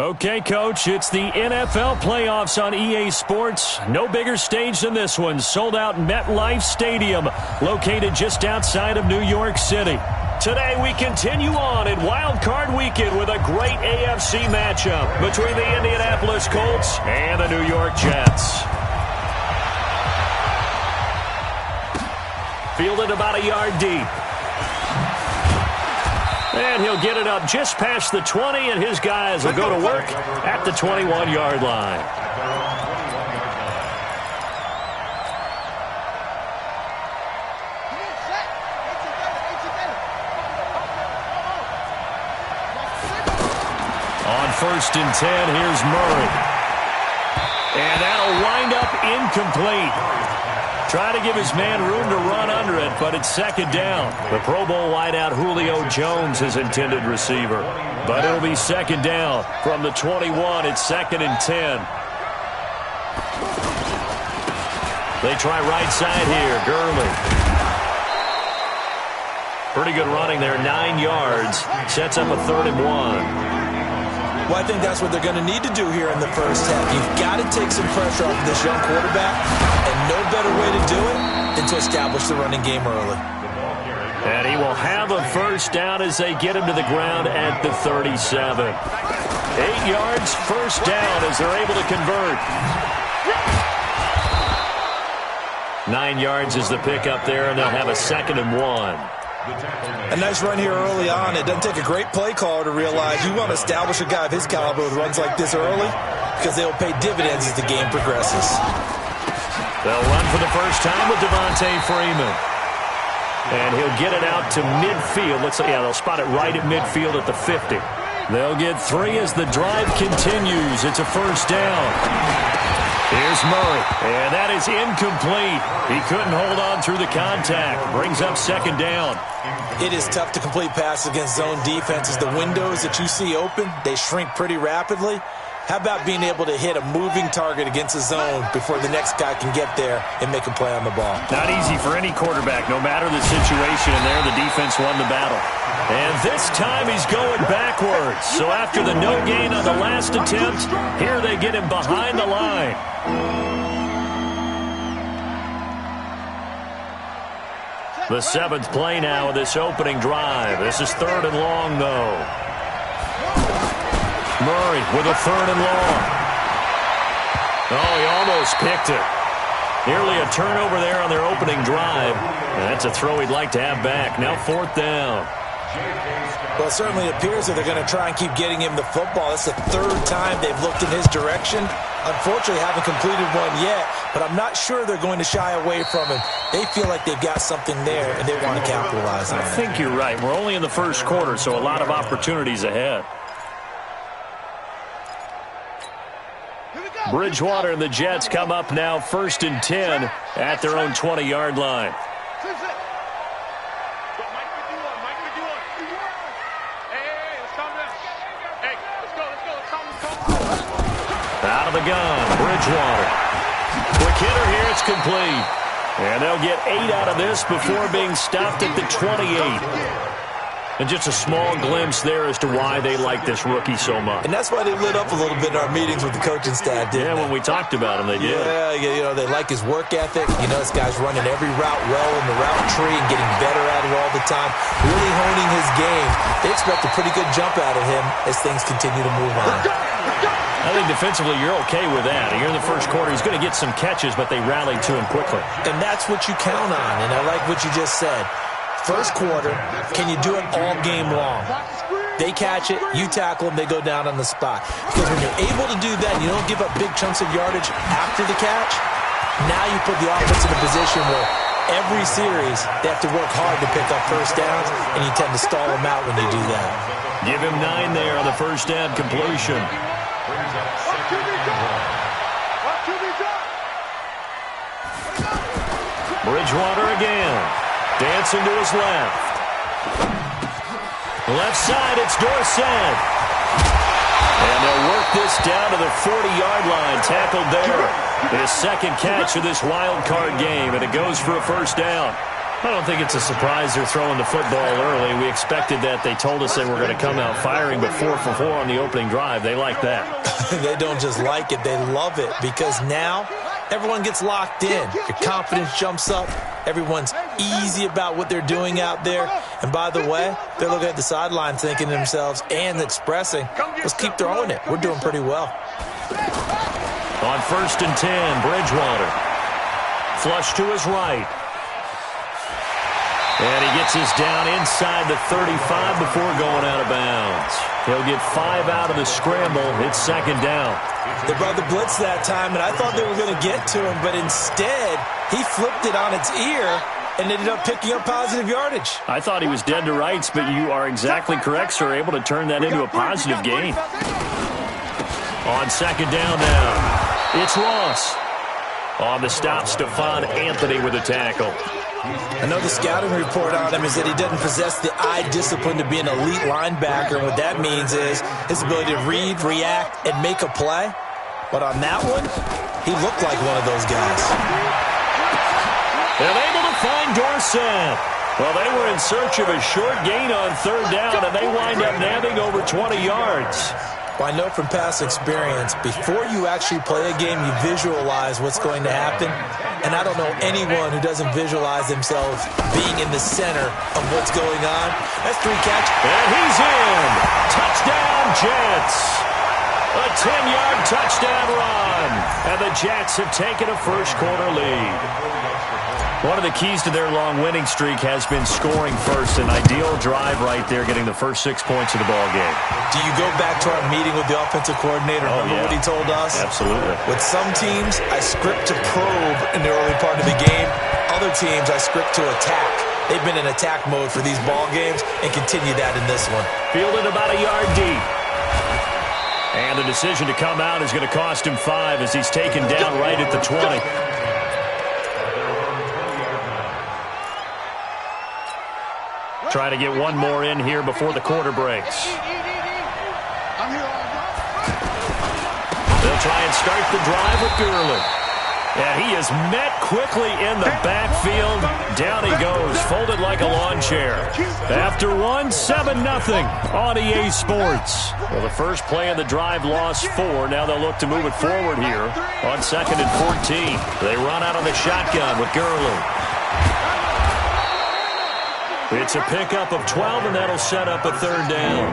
Okay, Coach, it's the NFL playoffs on EA Sports. No bigger stage than this one. Sold out MetLife Stadium, located just outside of New York City. Today, we continue on in Wild Card Weekend with a great AFC matchup between the Indianapolis Colts and the New York Jets. Fielded about a yard deep. And he'll get it up just past the 20, and his guys will go to work at the 21-yard line. On 1st and 10, here's Murray. And that'll wind up incomplete. Try to give his man room to run under it, but it's 2nd down. The Pro Bowl wideout Julio Jones is intended receiver. But it'll be 2nd down from the 21. It's 2nd and 10. They try right side here. Gurley. Pretty good running there. 9 yards. Sets up a 3rd and 1. Well, I think that's what they're going to need to do here in the first half. You've got to take some pressure off of this young quarterback, and no better way to do it than to establish the running game early. And he will have a 1st down as they get him to the ground at the 37. 8 yards, 1st down as they're able to convert. 9 yards is the pickup there, and they'll have a 2nd and 1. A nice run here early on. It doesn't take a great play caller to realize you want to establish a guy of his caliber with runs like this early because they will pay dividends as the game progresses. They'll run for the first time with Devontae Freeman. And he'll get it out to midfield. They'll spot it right at midfield at the 50. They'll get 3 as the drive continues. It's a 1st down. Here's Murray, and that is incomplete. He couldn't hold on through the contact. Brings up 2nd down. It is tough to complete passes against zone defenses. The windows that you see open, they shrink pretty rapidly. How about being able to hit a moving target against a zone before the next guy can get there and make a play on the ball? Not easy for any quarterback. No matter the situation in there, the defense won the battle. And this time he's going backwards. So after the no gain on the last attempt, here they get him behind the line. The 7th play now of this opening drive. This is 3rd and long, though. Murray with a 3rd and long. Oh, he almost picked it. Nearly a turnover there on their opening drive. And that's a throw he'd like to have back. Now 4th down. Well, it certainly appears that they're going to try and keep getting him the football. It's the 3rd time they've looked in his direction. Unfortunately, haven't completed one yet, but I'm not sure they're going to shy away from him. They feel like they've got something there, and they want to capitalize on it. I think you're right. We're only in the 1st quarter, so a lot of opportunities ahead. Bridgewater and the Jets come up now 1st and 10 at their own 20-yard line. Out of the gun, Bridgewater. Quick hitter here, it's complete. And they'll get 8 out of this before being stopped at the 28. And just a small glimpse there as to why they like this rookie so much. And that's why they lit up a little bit in our meetings with the coaching staff, didn't they? When we talked about him, they did. Yeah, they like his work ethic. This guy's running every route well in the route tree and getting better at it all the time, really honing his game. They expect a pretty good jump out of him as things continue to move on. I think defensively you're okay with that. Here in the 1st quarter, he's going to get some catches, but they rallied to him quickly. And that's what you count on, and I like what you just said. 1st quarter, can you do it all game long? They catch it, you tackle them, they go down on the spot. Because when you're able to do that, you don't give up big chunks of yardage after the catch, now you put the offense in a position where every series they have to work hard to pick up 1st downs, and you tend to stall them out when you do that. Give him 9 there on the 1st down completion. Bridgewater again. Dancing to his left. Left side, it's Dorsett. And they'll work this down to the 40-yard line. Tackled there. His 2nd catch of this wild card game, and it goes for a 1st down. I don't think it's a surprise they're throwing the football early. We expected that. They told us they were going to come out firing, but 4 for 4 on the opening drive. They like that. They don't just like it. They love it because now everyone gets locked in. Your confidence jumps up. Everyone's easy about what they're doing out there. And by the way, they're looking at the sideline thinking to themselves and expressing, let's keep throwing it. We're doing pretty well. On 1st and 10, Bridgewater. Flush to his right. And he gets us down inside the 35 before going out of bounds. He'll get 5 out of the scramble. It's 2nd down. They brought the blitz that time, and I thought they were going to get to him, but instead, he flipped it on its ear and ended up picking up positive yardage. I thought he was dead to rights, but you are exactly correct, sir. Able to turn that into a positive gain. On 2nd down now, it's Ross. On the stop, Stephon Anthony with a tackle. I know the scouting report on him is that he doesn't possess the eye discipline to be an elite linebacker. And what that means is his ability to read, react, and make a play. But on that one, he looked like one of those guys. And able to find Dorsett. Well, they were in search of a short gain on 3rd down, and they wind up nabbing over 20 yards. Well, I know from past experience, before you actually play a game, you visualize what's going to happen. And I don't know anyone who doesn't visualize themselves being in the center of what's going on. That's 3 catches. And he's in. Touchdown, Jets. A 10-yard touchdown run. And the Jets have taken a first-quarter lead. One of the keys to their long winning streak has been scoring first. An ideal drive right there, getting the first 6 points of the ball game. Do you go back to our meeting with the offensive coordinator? Remember what he told us? Absolutely. With some teams, I script to probe in the early part of the game. Other teams, I script to attack. They've been in attack mode for these ball games and continue that in this one. Fielded about a yard deep. And the decision to come out is going to cost him 5 as he's taken down right at the 20. Trying to get one more in here before the quarter breaks. They'll try and start the drive with Gurley. And he is met quickly in the backfield. Down he goes, folded like a lawn chair. After one, 7-0 on EA Sports. Well, the first play of the drive lost 4. Now they'll look to move it forward here on 2nd and 14. They run out of the shotgun with Gurley. It's a pickup of 12, and that'll set up a 3rd down.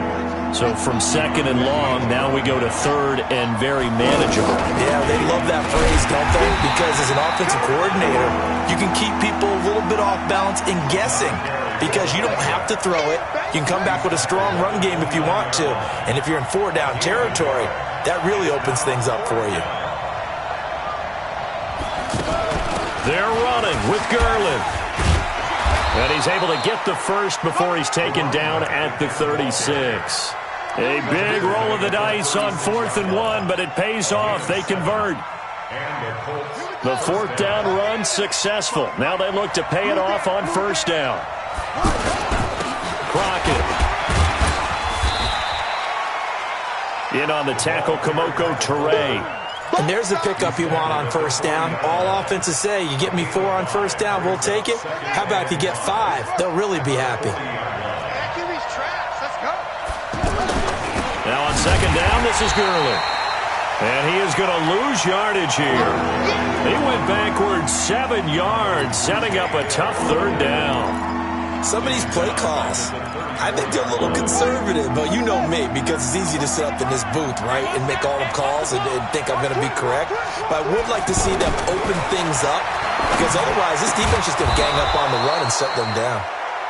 So from 2nd and long, now we go to 3rd and very manageable. Yeah, they love that phrase, don't they? Because as an offensive coordinator, you can keep people a little bit off balance and guessing because you don't have to throw it. You can come back with a strong run game if you want to. And if you're in 4-down territory, that really opens things up for you. They're running with Gurley. And he's able to get the first before he's taken down at the 36. A big roll of the dice on 4th and 1, but it pays off. They convert. The 4th down run successful. Now they look to pay it off on 1st down. Crockett. In on the tackle, Kamoko Toure. And there's the pickup you want on 1st down. All offenses say, you get me 4 on 1st down, we'll take it. How about if you get 5? They'll really be happy. Now on 2nd down, this is Gurley. And he is going to lose yardage here. He went backwards 7 yards, setting up a tough 3rd down. Some of these play calls, I think they're a little conservative, but you know me, because it's easy to sit up in this booth, right, and make all the calls and think I'm going to be correct. But I would like to see them open things up, because otherwise this defense is going to gang up on the run and shut them down.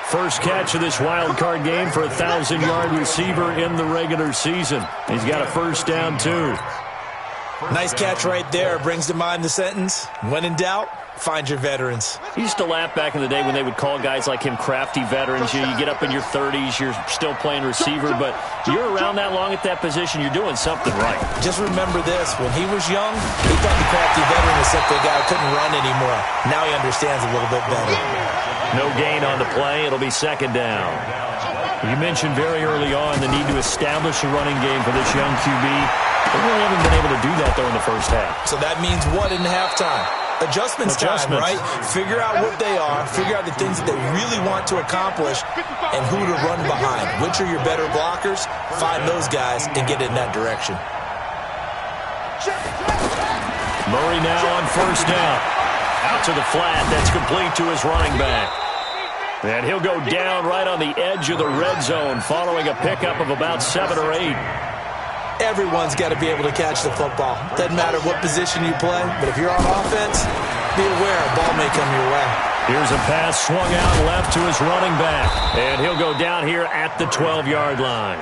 First catch of this wild card game for a 1,000-yard receiver in the regular season. He's got a 1st down, too. Nice catch right there. Brings to mind the sentence, when in doubt, find your veterans. I used to laugh back in the day when they would call guys like him crafty veterans. You get up in your 30s, you're still playing receiver, but you're around that long at that position, you're doing something right. Just remember this. When he was young, he thought the crafty veteran was simply a guy who couldn't run anymore. Now he understands a little bit better. No gain on the play. It'll be 2nd down. You mentioned very early on the need to establish a running game for this young QB. They really haven't been able to do that, though, in the first half. So that means what in halftime? Adjustments time, right? Figure out what they are, figure out the things that they really want to accomplish, and who to run behind. Which are your better blockers? Find those guys and get in that direction. Murray now on first down. Out to the flat. That's complete to his running back. And he'll go down right on the edge of the red zone following a pickup of about 7 or 8. Everyone's got to be able to catch the football. Doesn't matter what position you play, but if you're on offense, be aware a ball may come your way. Here's a pass swung out left to his running back. And he'll go down here at the 12-yard line.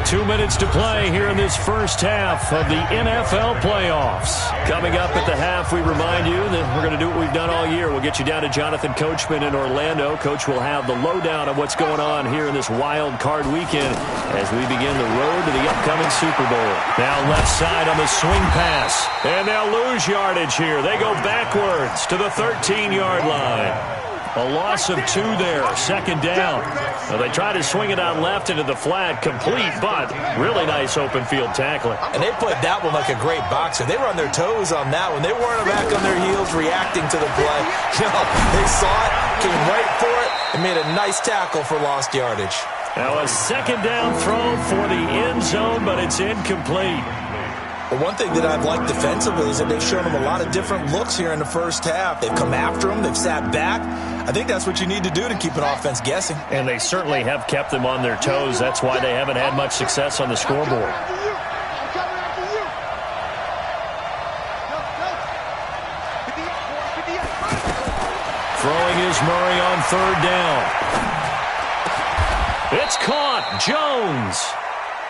2 minutes to play here in this first half of the NFL playoffs. Coming up at the half, we remind you that we're going to do what we've done all year. We'll get you down to Jonathan Coachman in Orlando. Coach will have the lowdown of what's going on here in this wild card weekend as we begin the road to the upcoming Super Bowl. Now left side on the swing pass. And they'll lose yardage here. They go backwards to the 13-yard line. A loss of 2 there, second down. Now they try to swing it out left into the flat, complete, but really nice open field tackling. And they played that one like a great boxer. They were on their toes on that one. They weren't back on their heels reacting to the play. No, they saw it, came right for it, and made a nice tackle for lost yardage. Now a second down throw for the end zone, but it's incomplete. But one thing that I've liked defensively is that they've shown them a lot of different looks here in the first half. They've come after them. They've sat back. I think that's what you need to do to keep an offense guessing. And they certainly have kept them on their toes. That's why they haven't had much success on the scoreboard. Throwing is Murray on third down. It's caught. Jones.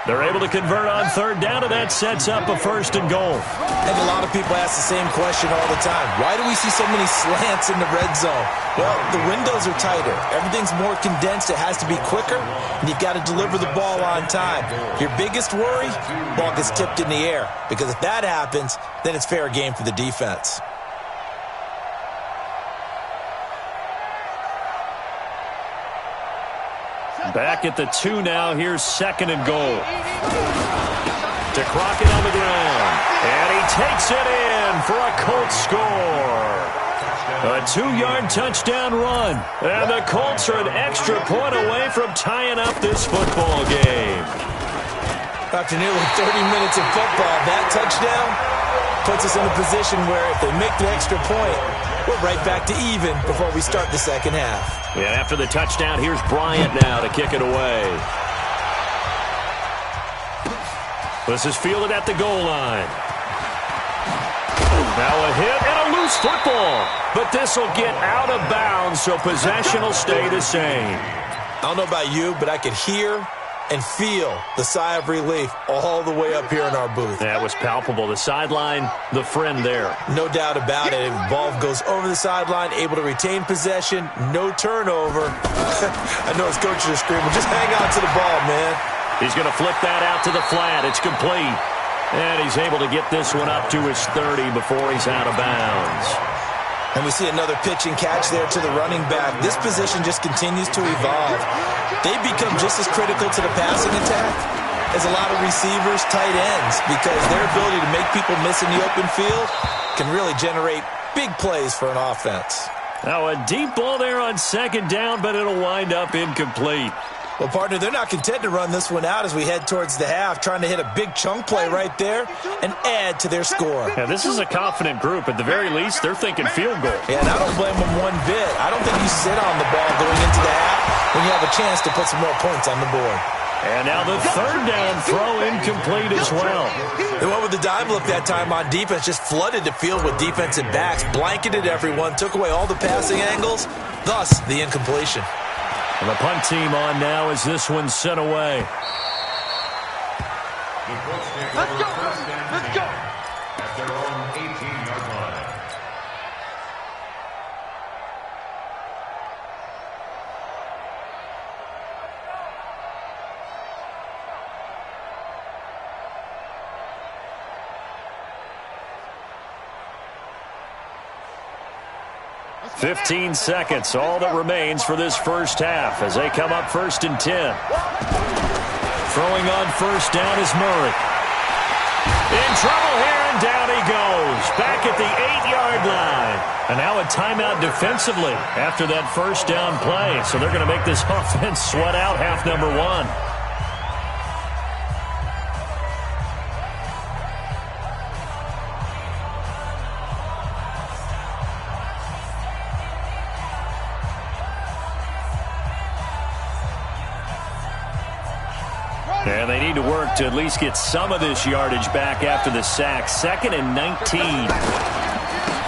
They're able to convert on third down, and that sets up a first and goal. And a lot of people ask the same question all the time. Why do we see so many slants in the red zone? Well, the windows are tighter. Everything's more condensed. It has to be quicker, and you've got to deliver the ball on time. Your biggest worry, ball gets tipped in the air. Because if that happens, then it's fair game for the defense. Back at the 2 now. Here's second and goal. To Crockett on the ground. And he takes it in for a Colts score. A 2-yard touchdown run. And the Colts are an extra point away from tying up this football game. After nearly 30 minutes of football, that touchdown puts us in a position where if they make the extra point, we're right back to even before we start the second half. And after the touchdown, here's Bryant now to kick it away. This is fielded at the goal line. Now a hit and a loose football. But this will get out of bounds, so possession will stay the same. I don't know about you, but I could hear and feel the sigh of relief all the way up here in our booth. That was palpable. The sideline, the friend there. No doubt about it. The ball goes over the sideline, able to retain possession, no turnover. I know his coaches are screaming, just hang on to the ball, man. He's going to flip that out to the flat. It's complete. And he's able to get this one up to his 30 before he's out of bounds. And we see another pitch and catch there to the running back. This position just continues to evolve. They become just as critical to the passing attack as a lot of receivers, tight ends, because their ability to make people miss in the open field can really generate big plays for an offense. Now a deep ball there on second down, but it'll wind up incomplete. Well, partner, they're not content to run this one out as we head towards the half, trying to hit a big chunk play right there and add to their score. Yeah, this is a confident group. At the very least, they're thinking field goal. Yeah, and I don't blame them one bit. I don't think you sit on the ball going into the half when you have a chance to put some more points on the board. And now the third down throw incomplete as well. They went with the dime look that time on defense, just flooded the field with defensive backs, blanketed everyone, took away all the passing angles, thus the incompletion. And the punt team on now as this one's sent away. Let's go. Let's go. At their own 18-yard line. $15 seconds, all that remains for this first half as they come up first and 10. Throwing on first down is Murray. In trouble here, and down he goes. Back at the 8-yard line. And now a timeout defensively after that first down play. So they're going to make this offense sweat out half number one. And they need to work to at least get some of this yardage back after the sack. 2nd and 19.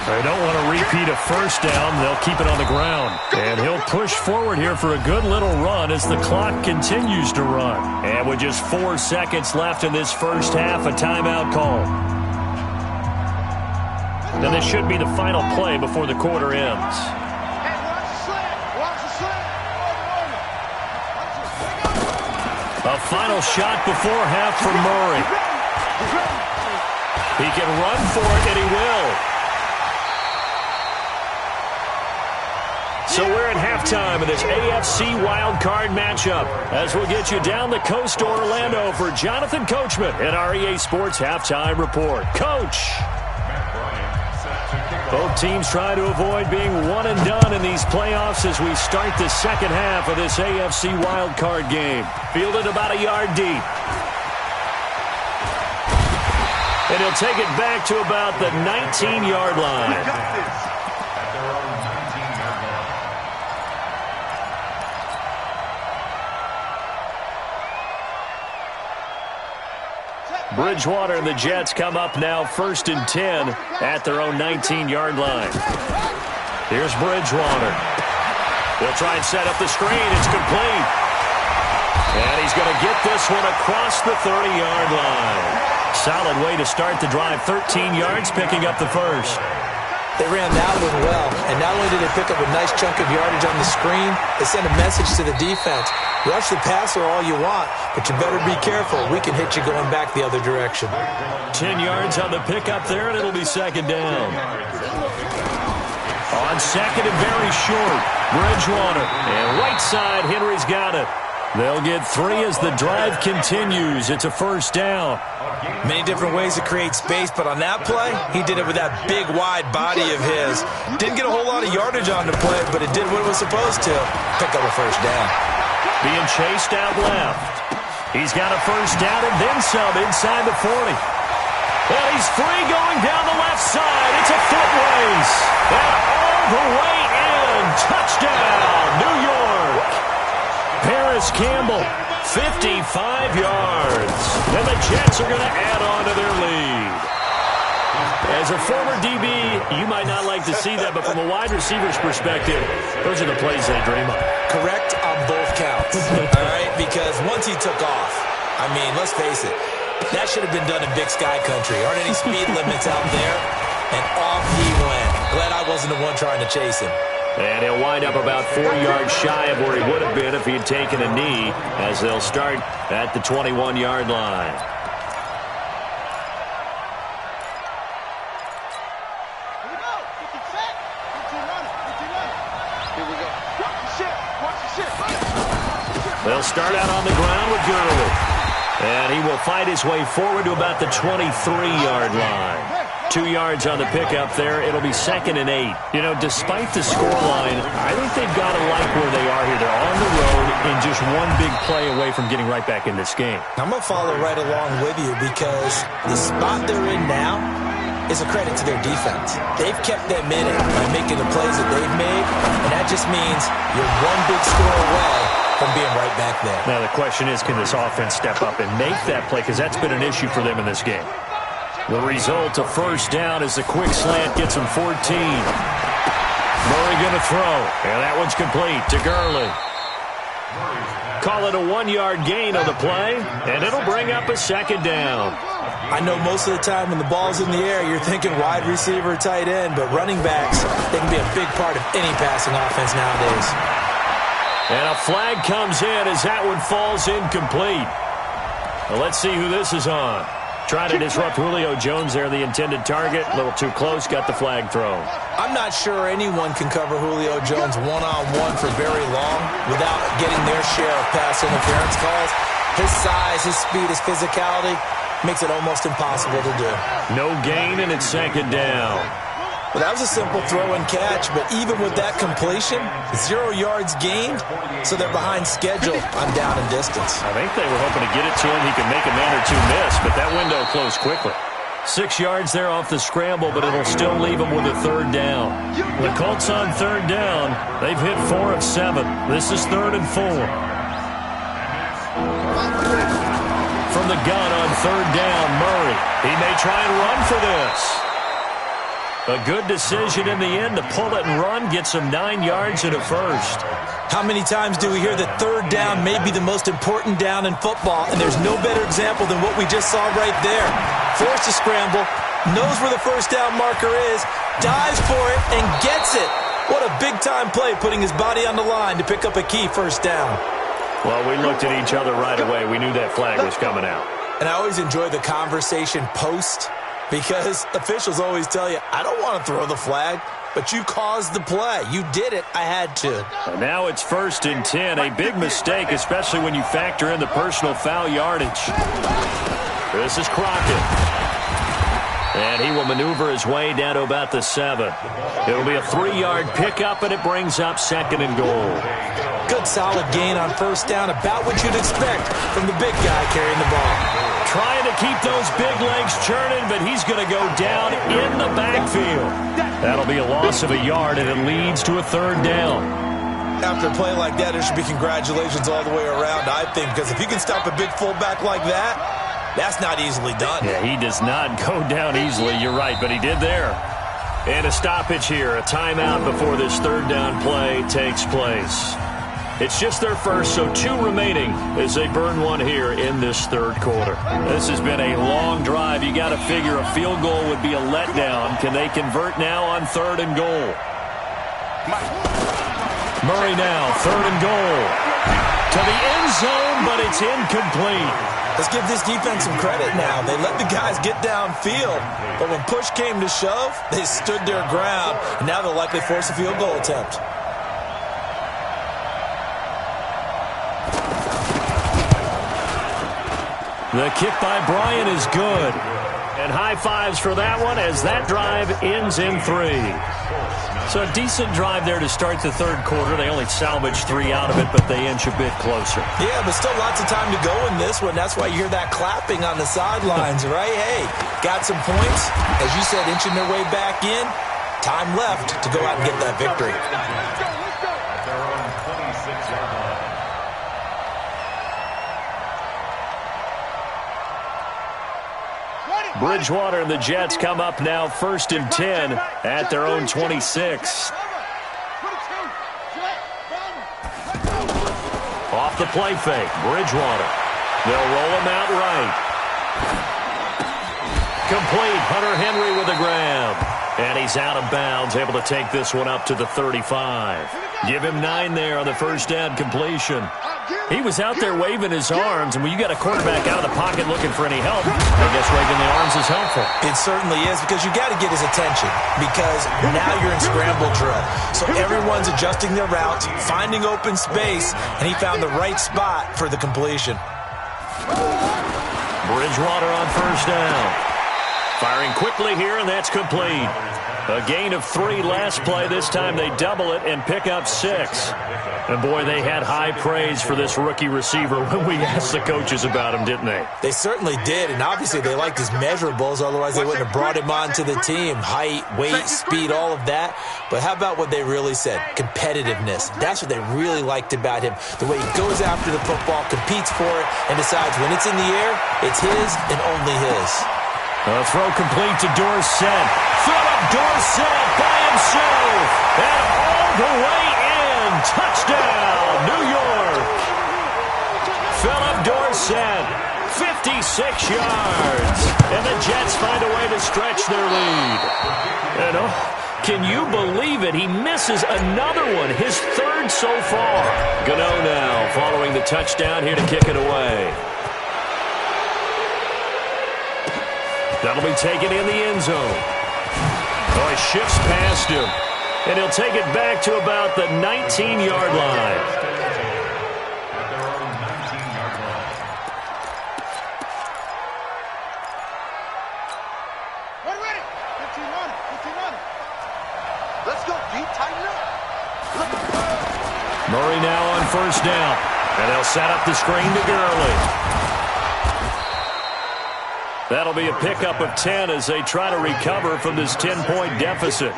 They don't want to repeat a first down. They'll keep it on the ground. And he'll push forward here for a good little run as the clock continues to run. And with just 4 seconds left in this first half, a timeout call. Now this should be the final play before the quarter ends. A final shot before half for Murray. He can run for it, and he will. So we're at halftime of this AFC wildcard matchup as we'll get you down the coast to Orlando for Jonathan Coachman at our EA Sports Halftime Report. Coach! Both teams try to avoid being one and done in these playoffs as we start the second half of this AFC wildcard game. Fielded about a yard deep. And he'll take it back to about the 19-yard line. Bridgewater and the Jets come up now 1st and 10 at their own 19-yard line. Here's Bridgewater. They'll try and set up the screen. It's complete. And he's going to get this one across the 30-yard line. Solid way to start the drive. 13 yards, picking up the first. They ran that one well, and not only did they pick up a nice chunk of yardage on the screen, they sent a message to the defense. Rush the passer all you want, but you better be careful. We can hit you going back the other direction. 10 yards on the pickup there, and it'll be 2nd down. On 2nd and very short, Bridgewater. And right side, Henry's got it. They'll get 3 as the drive continues. It's a first down. Many different ways to create space, but on that play, he did it with that big, wide body of his. Didn't get a whole lot of yardage on the play, but it did what it was supposed to. Pick up a first down. Being chased out left. He's got a first down and then some inside the 40. And he's free going down the left side. It's a foot race. And all the way in. Touchdown, New York. Paris Campbell, 55 yards. And the Jets are going to add on to their lead. As a former DB, you might not like to see that, but from a wide receiver's perspective, those are the plays they dream of. Correct on both counts, all right? Because once he took off, I mean, let's face it, that should have been done in Big Sky Country. Aren't any speed limits out there? And off he went. Glad I wasn't the one trying to chase him. And he'll wind up about 4 yards shy of where he would have been if he had taken a knee, as they'll start at the 21-yard line. They'll start out on the ground with Gurley. And he will fight his way forward to about the 23-yard line. 2 yards on the pickup there. It'll be 2nd and 8. You know, despite the scoreline, I think they've got to like where they are here. They're on the road and just one big play away from getting right back in this game. I'm going to follow right along with you because the spot they're in now is a credit to their defense. They've kept them in it by making the plays that they've made, and that just means you're one big score away from being right back there. Now the question is, can this offense step up and make that play? Because that's been an issue for them in this game. The result, a first down as the quick slant gets him 14. Murray going to throw, and that one's complete to Gurley. Call it a 1-yard gain on the play, and it'll bring up a 2nd down. I know most of the time when the ball's in the air, you're thinking wide receiver, tight end, but running backs, they can be a big part of any passing offense nowadays. And a flag comes in as that one falls incomplete. Well, let's see who this is on. Trying to disrupt Julio Jones there, the intended target. A little too close, got the flag thrown. I'm not sure anyone can cover Julio Jones one-on-one for very long without getting their share of pass interference calls. His size, his speed, his physicality, makes it almost impossible to do. No gain, and it's second down. Well, that was a simple throw and catch, but even with that completion, 0 yards gained, so they're behind schedule on down and distance. I think they were hoping to get it to him. He could make a man or two miss, but that window closed quickly. 6 yards there off the scramble, but it'll still leave him with a third down. The Colts on third down. They've hit 4 of 7. This is 3rd and 4. From the gun on third down, Murray. He may try and run for this. A good decision in the end to pull it and run, gets him 9 yards and a first. How many times do we hear that third down may be the most important down in football, and there's no better example than what we just saw right there. Forced to scramble, knows where the first down marker is, dives for it, and gets it. What a big-time play, putting his body on the line to pick up a key first down. Well, we looked at each other right away. We knew that flag was coming out. And I always enjoy the conversation post, because officials always tell you, I don't want to throw the flag, but you caused the play. You did it. I had to. And now it's 1st and 10. A big mistake, especially when you factor in the personal foul yardage. This is Crockett. And he will maneuver his way down to about the 7. It'll be a 3-yard pickup, and it brings up 2nd and goal. Good solid gain on first down, about what you'd expect from the big guy carrying the ball. Trying to keep those big legs churning, but he's going to go down in the backfield. That'll be a loss of a yard, and it leads to a 3rd down. After a play like that, there should be congratulations all the way around, I think, because if you can stop a big fullback like that, that's not easily done. Yeah, he does not go down easily, you're right, but he did there. And a stoppage here, a timeout before this 3rd down play takes place. It's just their first, so 2 remaining as they burn 1 here in this 3rd quarter. This has been a long drive. You got to figure a field goal would be a letdown. Can they convert now on 3rd and goal? Murray now, 3rd and goal. To the end zone, but it's incomplete. Let's give this defense some credit now. They let the guys get downfield, but when push came to shove, they stood their ground, and now they'll likely force a field goal attempt. The kick by Bryant is good. And high fives for that one as that drive ends in 3. So a decent drive there to start the 3rd quarter. They only salvaged 3 out of it, but they inch a bit closer. Yeah, but still lots of time to go in this one. That's why you hear that clapping on the sidelines, right? Hey, got some points. As you said, inching their way back in. Time left to go out and get that victory. Bridgewater and the Jets come up now 1st and 10 at their own 26. Off the play fake, Bridgewater. They'll roll him out right. Complete, Hunter Henry with a grab. And he's out of bounds, able to take this one up to the 35. Give him 9 there on the first down completion. He was out there waving his arms, and when you got a quarterback out of the pocket looking for any help, I guess waving the arms is helpful. It certainly is, because you got to get his attention, because now you're in scramble drill. So everyone's adjusting their routes, finding open space, and he found the right spot for the completion. Bridgewater on first down. Firing quickly here, and that's complete. A gain of 3 last play. This time they double it and pick up 6. And, boy, they had high praise for this rookie receiver when we asked the coaches about him, didn't they? They certainly did, and obviously they liked his measurables. Otherwise, they wouldn't have brought him onto the team. Height, weight, speed, all of that. But how about what they really said? Competitiveness. That's what they really liked about him. The way he goes after the football, competes for it, and decides when it's in the air, it's his and only his. A throw complete to Dorsett. Philip Dorsett by himself. And all the way in. Touchdown, New York. Philip Dorsett, 56 yards. And the Jets find a way to stretch their lead. And can you believe it? He misses another one, his 3rd so far. Gano now following the touchdown here to kick it away. That'll be taken in the end zone. Oh, he shifts past him. And he'll take it back to about the 19-yard line. Murray now on first down. And they'll set up the screen to Gurley. That'll be a pickup of 10 as they try to recover from this 10-point deficit.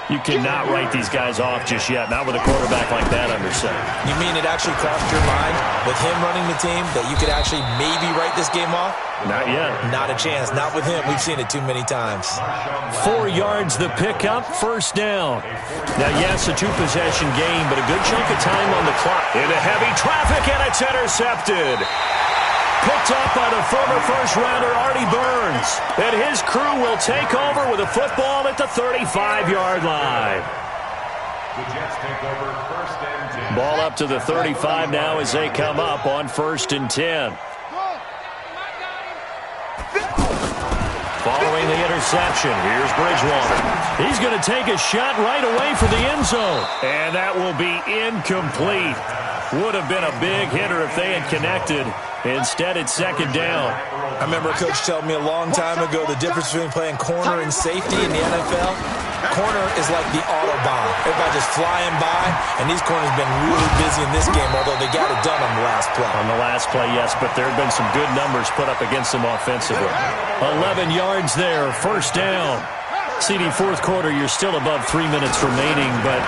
You cannot write these guys off just yet, not with a quarterback like that under center. You mean it actually crossed your mind with him running the team that you could actually maybe write this game off? Not yet. Not a chance. Not with him. We've seen it too many times. 4 yards the pickup, first down. Now, yes, a 2-possession game, but a good chunk of time on the clock. Into heavy traffic, and it's intercepted. Picked up by the former first-rounder Artie Burns. And his crew will take over with a football at the 35-yard line. The Jets take over first and 10. Ball up to the 35 now as they come up on first and 10. Following the interception, here's Bridgewater. He's going to take a shot right away for the end zone. And that will be incomplete. Would have been a big hitter if they had connected. Instead, it's second down. I remember a coach telling me a long time ago the difference between playing corner and safety in the NFL. Corner is like the Autobahn. Everybody just flying by, and these corners have been really busy in this game, although they got it done on the last play. On the last play, yes, but there have been some good numbers put up against them offensively. 11 yards there, first down. CD, fourth quarter, you're still above 3 minutes remaining, but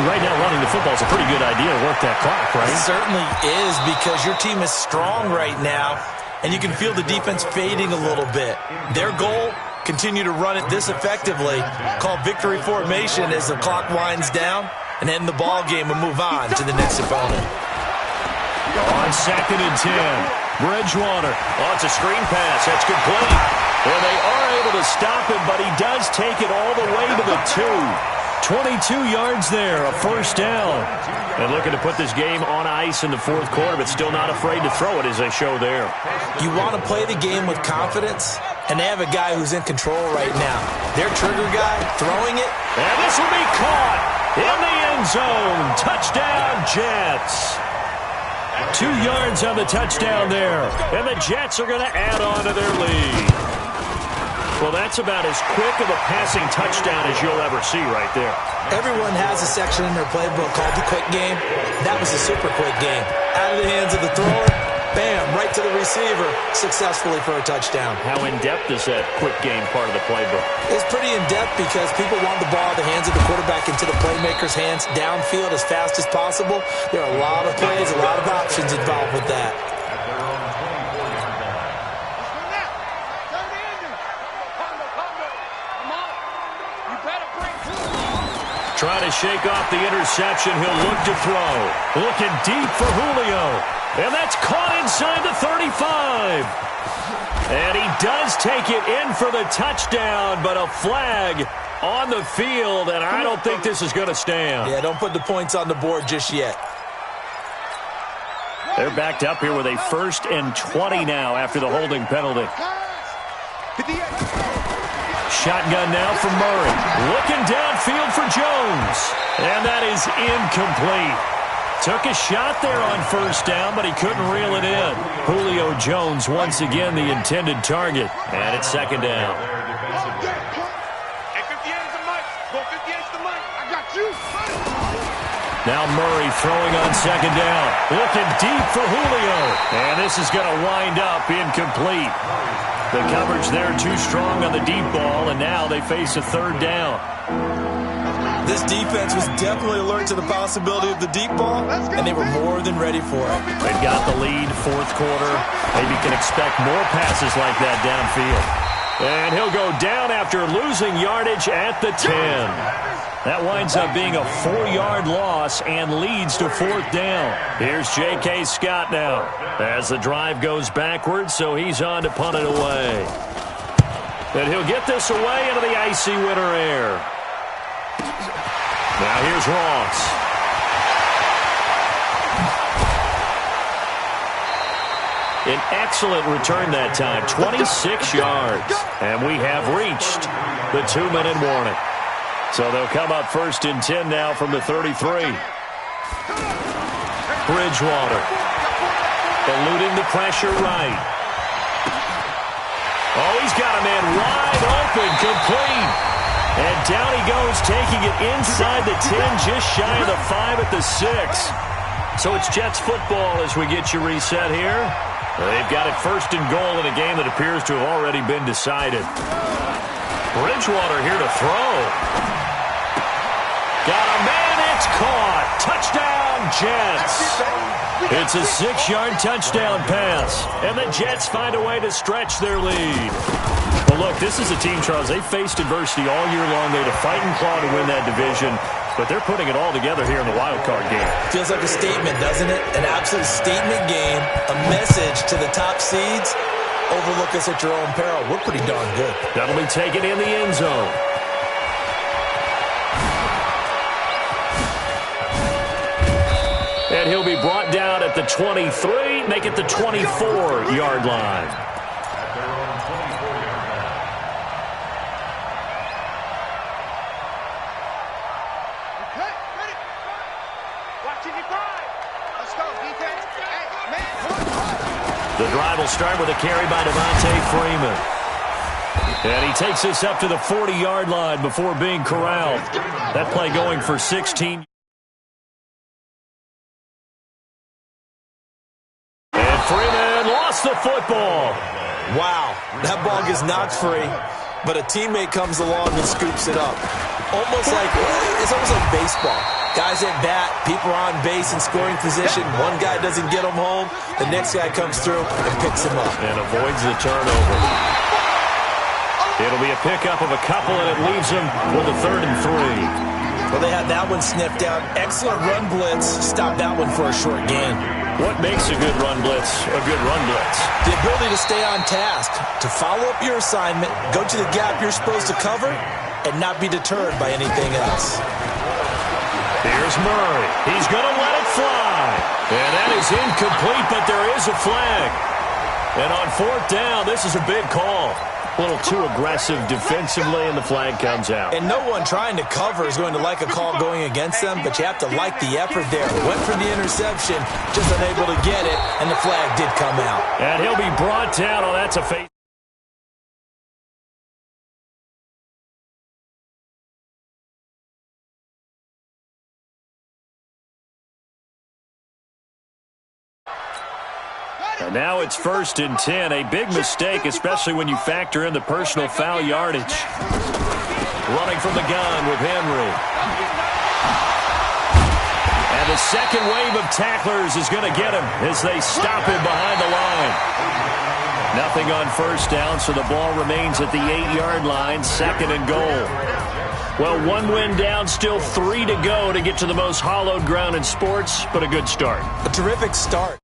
right now running the football is a pretty good idea to work that clock, right? It certainly is, because your team is strong right now, and you can feel the defense fading a little bit. Their goal, continue to run it this effectively, called victory formation as the clock winds down, and end the ball game and move on to the next opponent. On second and 10, Bridgewater. Oh, it's a screen pass. That's complete. Well, they are able to stop him, but he does take it all the way to the 2. 22 yards there, a first down. And looking to put this game on ice in the fourth quarter, but still not afraid to throw it as they show there. You want to play the game with confidence, and they have a guy who's in control right now. Their trigger guy throwing it. And this will be caught in the end zone. Touchdown, Jets. 2 yards on the touchdown there. And the Jets are going to add on to their lead. Well, that's about as quick of a passing touchdown as you'll ever see right there. Everyone has a section in their playbook called the quick game. That was a super quick game. Out of the hands of the thrower, bam, right to the receiver, successfully for a touchdown. How in-depth is that quick game part of the playbook? It's pretty in-depth because people want the ball out of the hands of the quarterback into the playmaker's hands downfield as fast as possible. There are a lot of plays, a lot of options involved with that. Trying to shake off the interception. He'll look to throw. Looking deep for Julio. And that's caught inside the 35. And he does take it in for the touchdown, but a flag on the field, and I don't think this is going to stand. Yeah, don't put the points on the board just yet. They're backed up here with a 1st and 20 now after the holding penalty. Shotgun now for Murray. Looking downfield for Jones. And that is incomplete. Took a shot there on first down, but he couldn't reel it in. Julio Jones once again the intended target. And it's second down. Now Murray throwing on second down. Looking deep for Julio. And this is going to wind up incomplete. The coverage there too strong on the deep ball, and now they face a third down. This defense was definitely alert to the possibility of the deep ball, and they were more than ready for it. They've got the lead, fourth quarter. Maybe can expect more passes like that downfield. And he'll go down after losing yardage at the 10. That winds up being a 4-yard loss and leads to fourth down. Here's J.K. Scott now as the drive goes backwards, so he's on to punt it away. And he'll get this away into the icy winter air. Now here's Ross. An excellent return that time, 26 yards. And we have reached the 2-minute warning. So they'll come up 1st and 10 now from the 33. Bridgewater eluding the pressure right. Oh, he's got a man wide open, complete. And down he goes, taking it inside the 10, just shy of the 5 at the 6. So it's Jets football as we get you reset here. They've got it first and goal in a game that appears to have already been decided. Bridgewater here to throw. Got a man, it's caught. Touchdown, Jets. It's a 6-yard touchdown pass. And the Jets find a way to stretch their lead. Well, look, this is a team, Charles. They faced adversity all year long. They had to fight and claw to win that division. But they're putting it all together here in the wild card game. Feels like a statement, doesn't it? An absolute statement game, a message to the top seeds. Overlook us at your own peril. We're pretty darn good. That'll be taken in the end zone. And he'll be brought down at the 23, make it the 24-yard line. The drive will start with a carry by Devontae Freeman. And he takes this up to the 40-yard line before being corralled. That play going for 16. And Freeman lost the football. Wow, that ball gets knocked free, but a teammate comes along and scoops it up. It's almost like baseball. Guys at bat, people are on base in scoring position. One guy doesn't get him home. The next guy comes through and picks him up. And avoids the turnover. It'll be a pickup of a couple, and it leaves them with a 3rd and 3. Well, they had that one sniffed out. Excellent run blitz. Stop that one for a short gain. What makes a good run blitz a good run blitz? The ability to stay on task, to follow up your assignment, go to the gap you're supposed to cover, and not be deterred by anything else. Here's Murray. He's going to let it fly. And that is incomplete, but there is a flag. And on 4th down, this is a big call. A little too aggressive defensively, and the flag comes out. And no one trying to cover is going to like a call going against them, but you have to like the effort there. Went for the interception, just unable to get it, and the flag did come out. And he'll be brought down. Oh, that's a face. And now it's 1st and 10. A big mistake, especially when you factor in the personal foul yardage. Running from the gun with Henry. And the second wave of tacklers is going to get him as they stop him behind the line. Nothing on 1st down, so the ball remains at the 8-yard line, 2nd and goal. Well, 1 win down, still 3 to go to get to the most hallowed ground in sports, but a good start. A terrific start.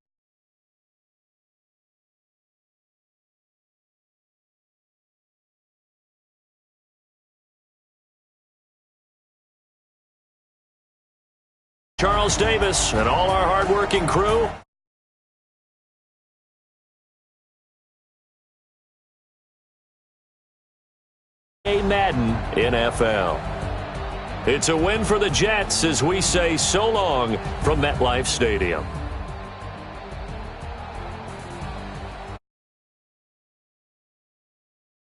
Charles Davis and all our hardworking crew. Madden NFL. It's a win for the Jets as we say so long from MetLife Stadium.